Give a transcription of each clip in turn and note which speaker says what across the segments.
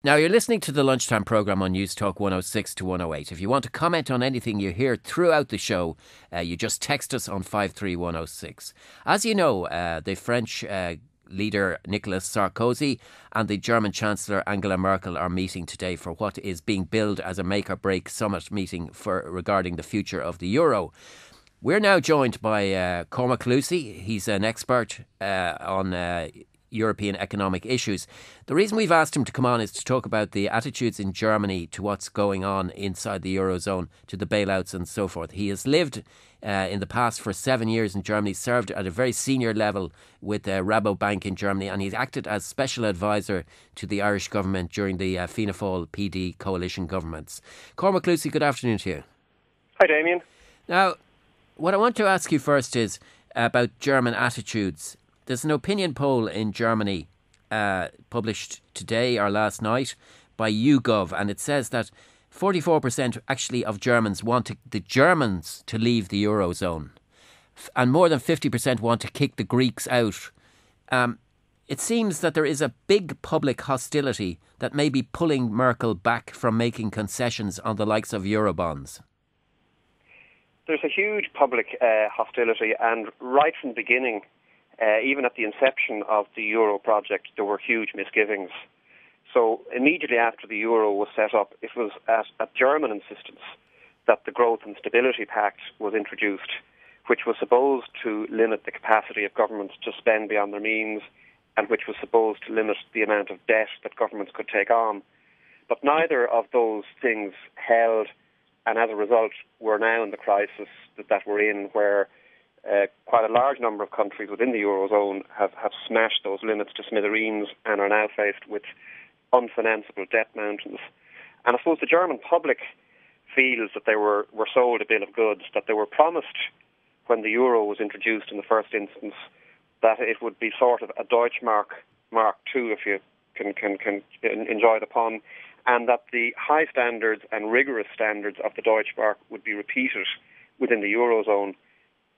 Speaker 1: Now, you're listening to the Lunchtime programme on News Talk 106 to 108. If you want to comment on anything you hear throughout the show, you just text us on 53106. As you know, the French leader Nicolas Sarkozy and the German Chancellor Angela Merkel are meeting today for what is being billed as a make-or-break summit meeting regarding the future of the euro. We're now joined by Cormac Lucy. He's an expert on European economic issues. The reason we've asked him to come on is to talk about the attitudes in Germany to what's going on inside the Eurozone, to the bailouts and so forth. He has lived in the past for 7 years in Germany, served at a very senior level with Rabobank in Germany, and he's acted as special advisor to the Irish government during the Fianna Fáil PD coalition governments. Cormac Lucy, good afternoon to you.
Speaker 2: Hi, Damien.
Speaker 1: Now, what I want to ask you first is about German attitudes. There's an opinion poll in Germany published today or last night by YouGov, and it says that 44% actually of Germans want the Germans to leave the Eurozone, and more than 50% want to kick the Greeks out. It seems that there is a big public hostility that may be pulling Merkel back from making concessions on the likes of Eurobonds.
Speaker 2: There's a huge public hostility, and right from the beginning, even at the inception of the Euro project, there were huge misgivings. So immediately after the Euro was set up, it was at German insistence that the Growth and Stability Pact was introduced, which was supposed to limit the capacity of governments to spend beyond their means, and which was supposed to limit the amount of debt that governments could take on. But neither of those things held, and as a result, we're now in the crisis that we're in, where quite a large number of countries within the Eurozone have smashed those limits to smithereens and are now faced with unfinanceable debt mountains. And I suppose the German public feels that they were sold a bill of goods, that they were promised when the euro was introduced in the first instance that it would be sort of a Deutschmark Mark II, if you can enjoy the pun, and that the high standards and rigorous standards of the Deutschmark would be repeated within the Eurozone.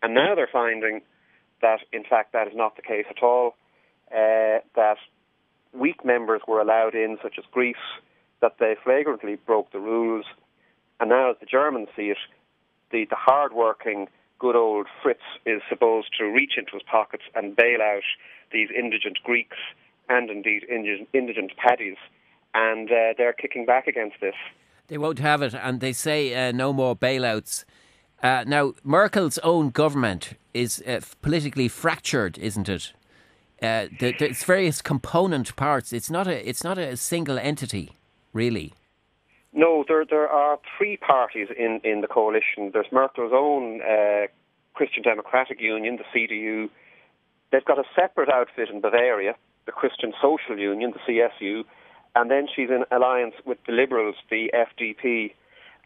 Speaker 2: And now they're finding that, in fact, that is not the case at all, that weak members were allowed in, such as Greece, that they flagrantly broke the rules. And now, as the Germans see it, the hard-working, good old Fritz is supposed to reach into his pockets and bail out these indigent Greeks and, indeed, indigent paddies. And they're kicking back against this.
Speaker 1: They won't have it, and they say no more bailouts. Now, Merkel's own government is politically fractured, isn't it? There's various component parts. It's not a single entity, really.
Speaker 2: No, there are three parties in the coalition. There's Merkel's own Christian Democratic Union, the CDU. They've got a separate outfit in Bavaria, the Christian Social Union, the CSU, and then she's in alliance with the Liberals, the FDP.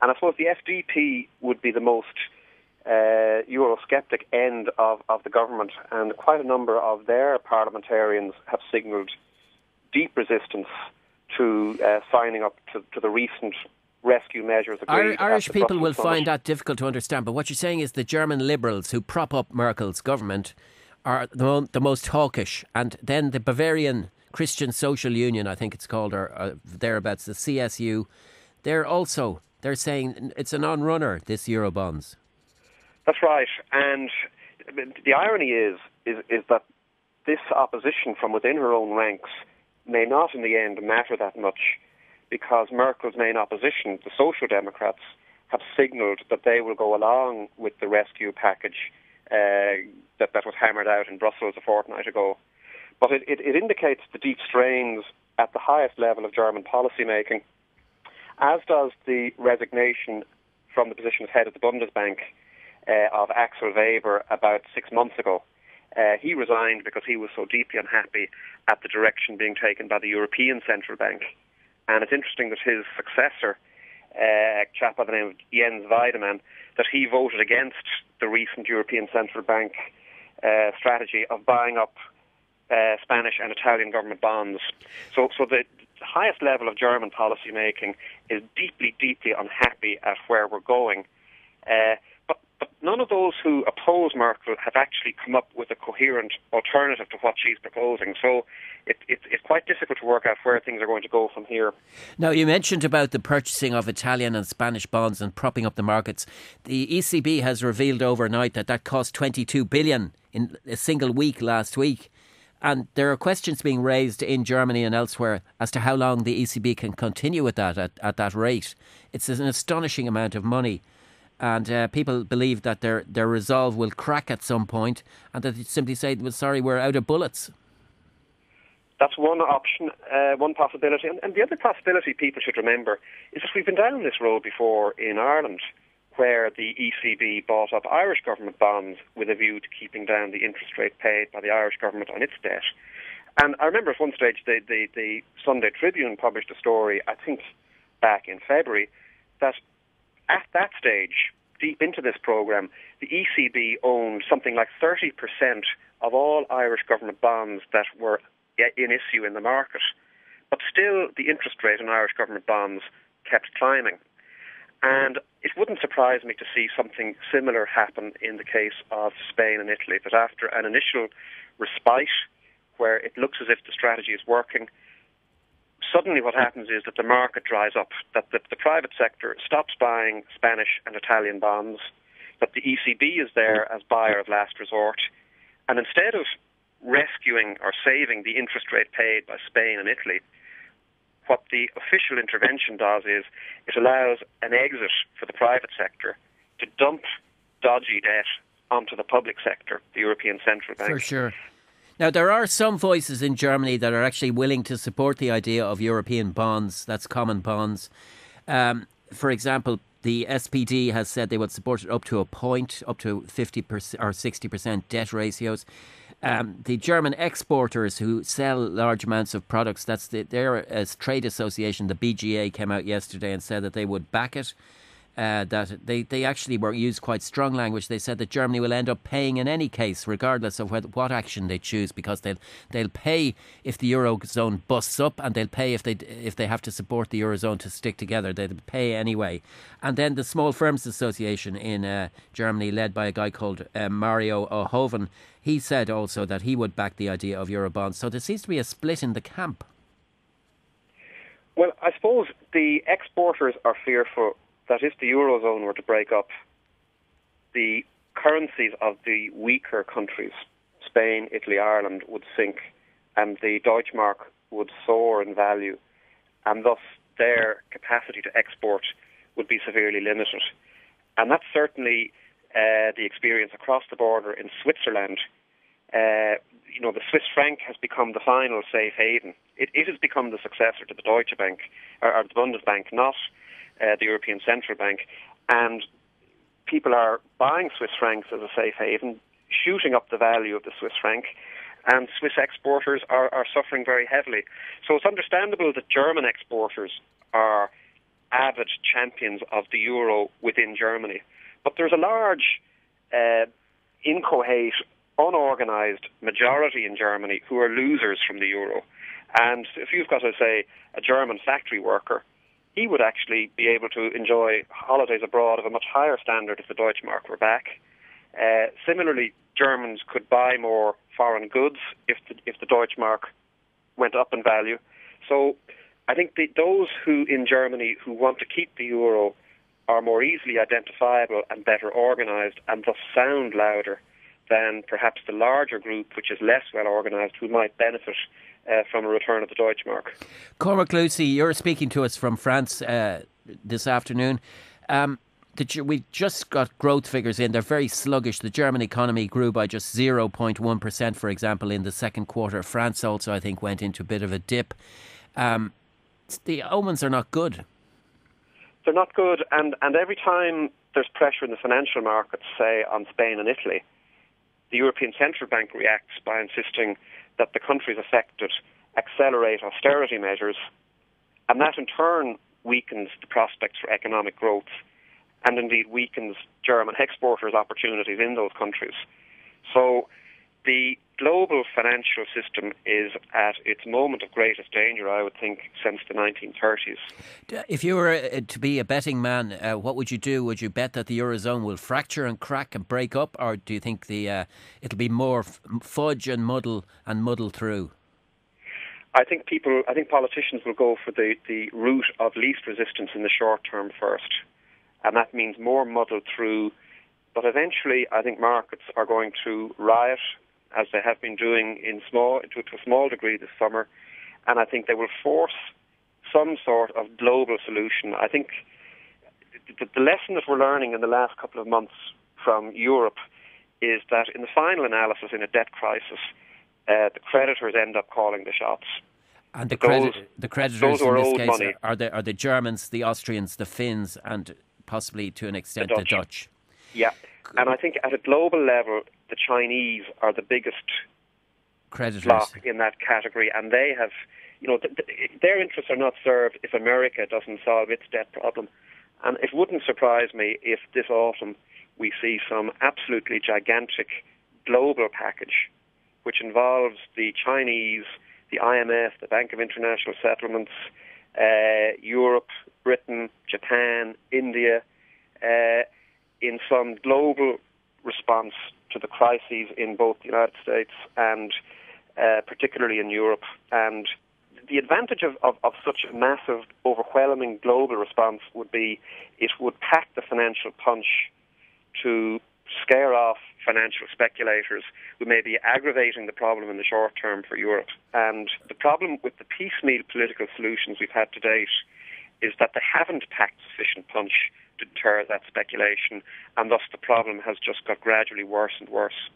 Speaker 2: And I suppose the FDP would be the most Eurosceptic end of the government, and quite a number of their parliamentarians have signalled deep resistance to signing up to the recent rescue measures agreed.
Speaker 1: Irish people will find that difficult to understand, but what you're saying is the German Liberals who prop up Merkel's government are the most hawkish, and then the Bavarian Christian Social Union, I think it's called, or thereabouts, the CSU, they're saying it's a non-runner, this Eurobonds.
Speaker 2: That's right, and the irony is that this opposition from within her own ranks may not in the end matter that much, because Merkel's main opposition, the Social Democrats, have signalled that they will go along with the rescue package that was hammered out in Brussels a fortnight ago. But it indicates the deep strains at the highest level of German policymaking, as does the resignation from the position as head of the Bundesbank of Axel Weber about 6 months ago. He resigned because he was so deeply unhappy at the direction being taken by the European Central Bank. And it's interesting that his successor, a chap by the name of Jens Weidemann, that he voted against the recent European Central Bank strategy of buying up Spanish and Italian government bonds. So the highest level of German policy making is deeply, deeply unhappy at where we're going. But none of those who oppose Merkel have actually come up with a coherent alternative to what she's proposing. So it's quite difficult to work out where things are going to go from here.
Speaker 1: Now, you mentioned about the purchasing of Italian and Spanish bonds and propping up the markets. The ECB has revealed overnight that cost 22 billion in a single week last week. And there are questions being raised in Germany and elsewhere as to how long the ECB can continue with that at that rate. It's an astonishing amount of money. And people believe that their resolve will crack at some point and that they simply say, well, sorry, we're out of bullets.
Speaker 2: That's one option, one possibility. And the other possibility people should remember is that we've been down this road before in Ireland, where the ECB bought up Irish government bonds with a view to keeping down the interest rate paid by the Irish government on its debt. And I remember at one stage the Sunday Tribune published a story, I think back in February, that at that stage, deep into this programme, the ECB owned something like 30% of all Irish government bonds that were in issue in the market. But still, the interest rate on Irish government bonds kept climbing. And it wouldn't surprise me to see something similar happen in the case of Spain and Italy, that after an initial respite where it looks as if the strategy is working, suddenly what happens is that the market dries up, that the private sector stops buying Spanish and Italian bonds, that the ECB is there as buyer of last resort, and instead of rescuing or saving the interest rate paid by Spain and Italy, what the official intervention does is it allows an exit for the private sector to dump dodgy debt onto the public sector, the European Central Bank.
Speaker 1: For sure. Now, there are some voices in Germany that are actually willing to support the idea of European bonds, that's common bonds. For example, the SPD has said they would support it up to a point, up to 50% or 60% debt ratios. The German exporters who sell large amounts of products, their trade association, the BGA, came out yesterday and said that they would back it. That they actually used quite strong language. They said that Germany will end up paying in any case, regardless of what action they choose, because they'll pay if the Eurozone busts up, and they'll pay if they have to support the Eurozone to stick together. They'll pay anyway. And then the Small Firms Association in Germany, led by a guy called Mario O'Hoven, he said also that he would back the idea of Eurobonds. So there seems to be a split in the camp.
Speaker 2: Well, I suppose the exporters are fearful that if the Eurozone were to break up, the currencies of the weaker countries, Spain, Italy, Ireland, would sink, and the Deutschmark would soar in value, and thus their capacity to export would be severely limited. And that's certainly the experience across the border in Switzerland. The Swiss franc has become the final safe haven. It has become the successor to the Deutsche Bank, or the Bundesbank, not the European Central Bank, and people are buying Swiss francs as a safe haven, shooting up the value of the Swiss franc, and Swiss exporters are suffering very heavily. So it's understandable that German exporters are avid champions of the euro within Germany. But there's a large, incoherent, unorganised majority in Germany who are losers from the euro. And if you've got, say, a German factory worker, he would actually be able to enjoy holidays abroad of a much higher standard if the Deutschmark were back. Similarly, Germans could buy more foreign goods if the Deutschmark went up in value. So I think those who in Germany who want to keep the euro are more easily identifiable and better organised, and thus sound louder than perhaps the larger group, which is less well organised, who might benefit from a return of the Deutschmark.
Speaker 1: Cormac Lucy, you're speaking to us from France this afternoon. We just got growth figures in. They're very sluggish. The German economy grew by just 0.1%, for example, in the second quarter. France also, I think, went into a bit of a dip. The omens are not good.
Speaker 2: They're not good, and every time there's pressure in the financial markets, say on Spain and Italy, the European Central Bank reacts by insisting that the countries affected accelerate austerity measures, and that in turn weakens the prospects for economic growth, and indeed weakens German exporters' opportunities in those countries. So The global financial system is at its moment of greatest danger, I would think, since the 1930s.
Speaker 1: If you were to be a betting man, what would you do? Would you bet that the Eurozone will fracture and crack and break up, or do you think it'll be more fudge and muddle through?
Speaker 2: I think politicians will go for the route of least resistance in the short term first, and that means more muddle through. But eventually, I think markets are going to riot, as they have been doing to a small degree this summer, and I think they will force some sort of global solution. I think the lesson that we're learning in the last couple of months from Europe is that in the final analysis, in a debt crisis, the creditors end up calling the shots.
Speaker 1: And the creditors
Speaker 2: those who
Speaker 1: in
Speaker 2: are
Speaker 1: this
Speaker 2: owed
Speaker 1: case
Speaker 2: money
Speaker 1: are the Germans, the Austrians, the Finns, and possibly to an extent the Dutch.
Speaker 2: Yeah, and I think at a global level, the Chinese are the biggest
Speaker 1: creditors
Speaker 2: block in that category, and they have, their interests are not served if America doesn't solve its debt problem. And it wouldn't surprise me if this autumn we see some absolutely gigantic global package, which involves the Chinese, the IMF, the Bank of International Settlements, Europe, Britain, Japan, India, in some global response to the crises in both the United States and particularly in Europe. And the advantage of such a massive, overwhelming global response would be it would pack the financial punch to scare off financial speculators who may be aggravating the problem in the short term for Europe. And the problem with the piecemeal political solutions we've had to date is that they haven't packed sufficient punch to deter that speculation, and thus the problem has just got gradually worse and worse.